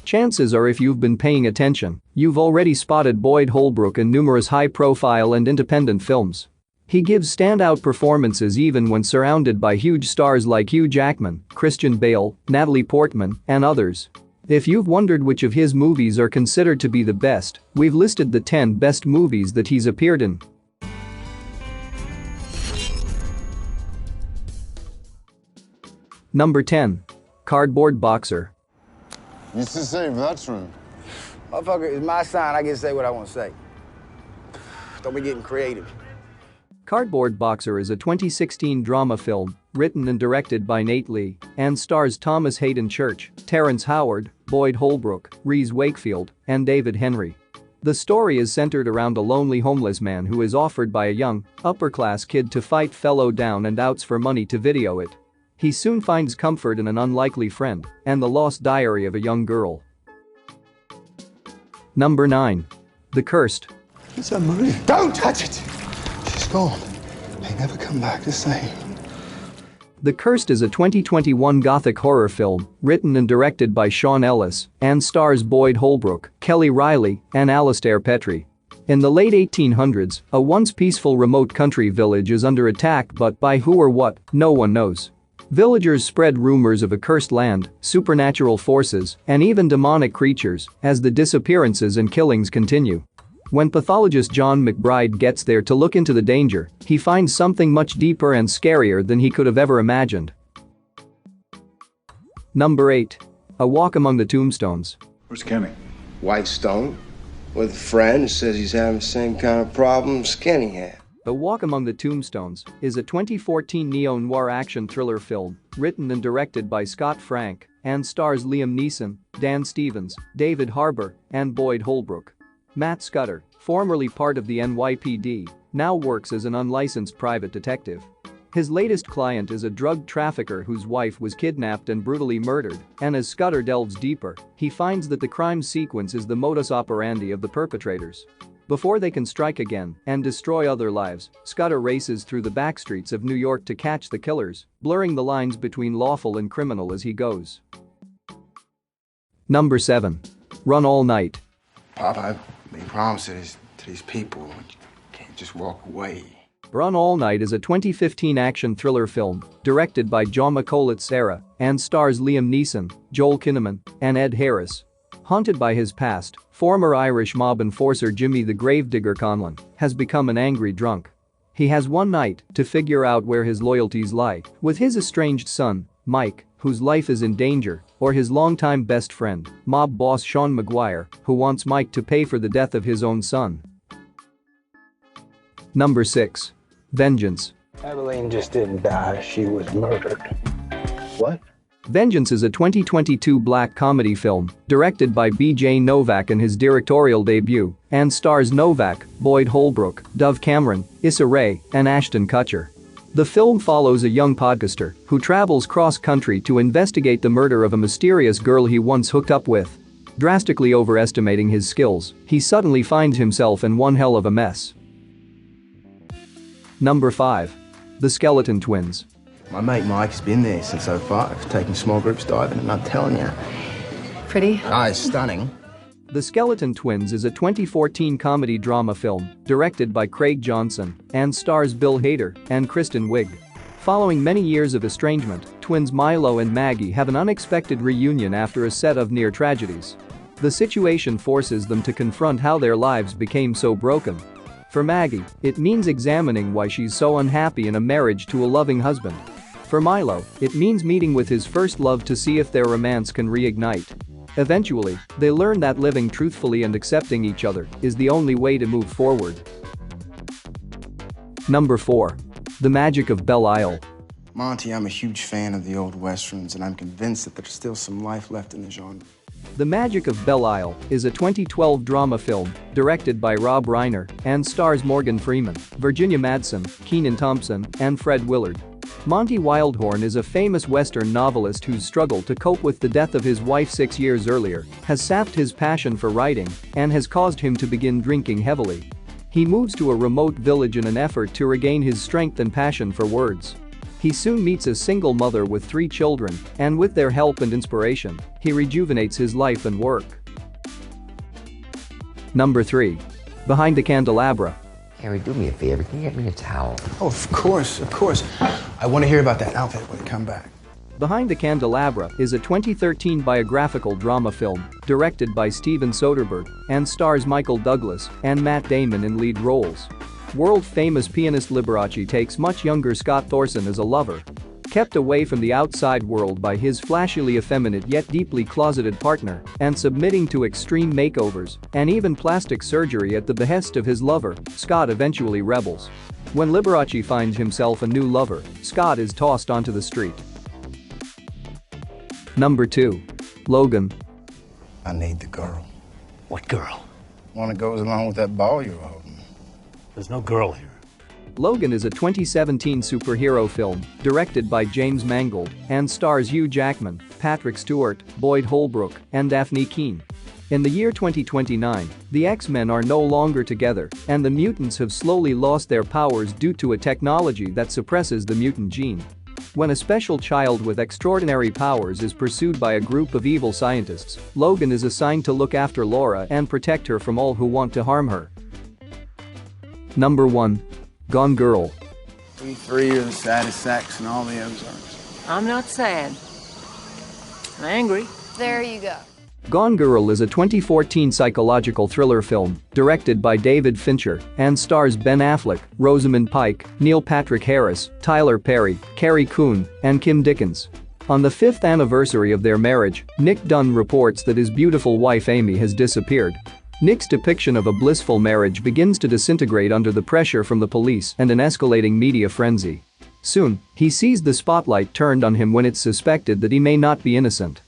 Chances are if you've been paying attention, you've already spotted Boyd Holbrook in numerous high-profile and independent films. He gives standout performances even when surrounded by huge stars like Hugh Jackman, Christian Bale, Natalie Portman, and others. If you've wondered which of his movies are considered to be the best, we've listed the 10 best movies that he's appeared in. Number 10. Cardboard Boxer. Used to say veteran. Motherfucker, it's my sign. I get to say what I want to say. Don't be getting creative. Cardboard Boxer is a 2016 drama film written and directed by Nate Lee and stars Thomas Hayden Church, Terrence Howard, Boyd Holbrook, Reese Wakefield, and David Henry. The story is centered around a lonely homeless man who is offered by a young, upper-class kid to fight fellow down and outs for money to video it. He soon finds comfort in an unlikely friend and the lost diary of a young girl. Number 9. The Cursed. It's a Marie. Don't touch it! She's gone. They never come back the same. The Cursed is a 2021 gothic horror film written and directed by Sean Ellis and stars Boyd Holbrook, Kelly Riley, and Alastair Petrie. In the late 1800s, a once peaceful remote country village is under attack, but by who or what, no one knows. Villagers spread rumors of a cursed land, supernatural forces, and even demonic creatures as the disappearances and killings continue. When pathologist John McBride gets there to look into the danger, he finds something much deeper and scarier than he could have ever imagined. Number 8. A Walk Among the Tombstones. Where's Kenny? Whitestone, with a friend who says he's having the same kind of problems Kenny had. A Walk Among the Tombstones is a 2014 neo-noir action thriller film written and directed by Scott Frank and stars Liam Neeson, Dan Stevens, David Harbour, and Boyd Holbrook. Matt Scudder, formerly part of the NYPD, now works as an unlicensed private detective. His latest client is a drug trafficker whose wife was kidnapped and brutally murdered, and as Scudder delves deeper, he finds that the crime sequence is the modus operandi of the perpetrators. Before they can strike again and destroy other lives, Scudder races through the backstreets of New York to catch the killers, blurring the lines between lawful and criminal as he goes. Number 7. Run All Night. Pop, I made promises to these people. You can't just walk away. Run All Night is a 2015 action thriller film directed by John McColitz and stars Liam Neeson, Joel Kinnaman, and Ed Harris. Haunted by his past, former Irish mob enforcer Jimmy the Gravedigger Conlon has become an angry drunk. He has one night to figure out where his loyalties lie, with his estranged son, Mike, whose life is in danger, or his longtime best friend, mob boss Sean McGuire, who wants Mike to pay for the death of his own son. Number 6. Vengeance. Evelyn just didn't die, she was murdered. What? Vengeance is a 2022 black comedy film directed by B.J. Novak in his directorial debut and stars Novak, Boyd Holbrook, Dove Cameron, Issa Rae, and Ashton Kutcher. The film follows a young podcaster who travels cross-country to investigate the murder of a mysterious girl he once hooked up with. Drastically overestimating his skills, he suddenly finds himself in one hell of a mess. Number 5. The Skeleton Twins. My mate Mike's been there since '05, taking small groups diving, and I'm telling you. Pretty? It's stunning. The Skeleton Twins is a 2014 comedy drama film directed by Craig Johnson and stars Bill Hader and Kristen Wiig. Following many years of estrangement, twins Milo and Maggie have an unexpected reunion after a set of near tragedies. The situation forces them to confront how their lives became so broken. For Maggie, it means examining why she's so unhappy in a marriage to a loving husband. For Milo, it means meeting with his first love to see if their romance can reignite. Eventually, they learn that living truthfully and accepting each other is the only way to move forward. Number 4. The Magic of Belle Isle. Monty, I'm a huge fan of the old westerns, and I'm convinced that there's still some life left in the genre. The Magic of Belle Isle is a 2012 drama film directed by Rob Reiner and stars Morgan Freeman, Virginia Madsen, Kenan Thompson, and Fred Willard. Monty Wildhorn is a famous Western novelist whose struggle to cope with the death of his wife 6 years earlier has sapped his passion for writing and has caused him to begin drinking heavily. He moves to a remote village in an effort to regain his strength and passion for words. He soon meets a single mother with 3 children, and with their help and inspiration, he rejuvenates his life and work. Number 3. Behind the Candelabra. Harry, do me a favor. Can you get me a towel? Oh, of course, of course. I want to hear about that outfit when I come back. Behind the Candelabra is a 2013 biographical drama film directed by Steven Soderbergh and stars Michael Douglas and Matt Damon in lead roles. World-famous pianist Liberace takes much younger Scott Thorson as a lover. Kept away from the outside world by his flashily effeminate yet deeply closeted partner and submitting to extreme makeovers and even plastic surgery at the behest of his lover, Scott eventually rebels. When Liberace finds himself a new lover, Scott is tossed onto the street. Number 2. Logan. I need the girl. What girl? One that goes along with that ball you're holding. There's no girl here. Logan is a 2017 superhero film directed by James Mangold and stars Hugh Jackman, Patrick Stewart, Boyd Holbrook, and Daphne Keane. In the year 2029, the X-Men are no longer together, and the mutants have slowly lost their powers due to a technology that suppresses the mutant gene. When a special child with extraordinary powers is pursued by a group of evil scientists, Logan is assigned to look after Laura and protect her from all who want to harm her. Number 1. Gone Girl. We 3 are the saddest sacks in all the Ozarks. I'm not sad. I'm angry. There you go. Gone Girl is a 2014 psychological thriller film directed by David Fincher and stars Ben Affleck, Rosamund Pike, Neil Patrick Harris, Tyler Perry, Carrie Coon, and Kim Dickens. On the 5th anniversary of their marriage, Nick Dunn reports that his beautiful wife Amy has disappeared. Nick's depiction of a blissful marriage begins to disintegrate under the pressure from the police and an escalating media frenzy. Soon, he sees the spotlight turned on him when it's suspected that he may not be innocent.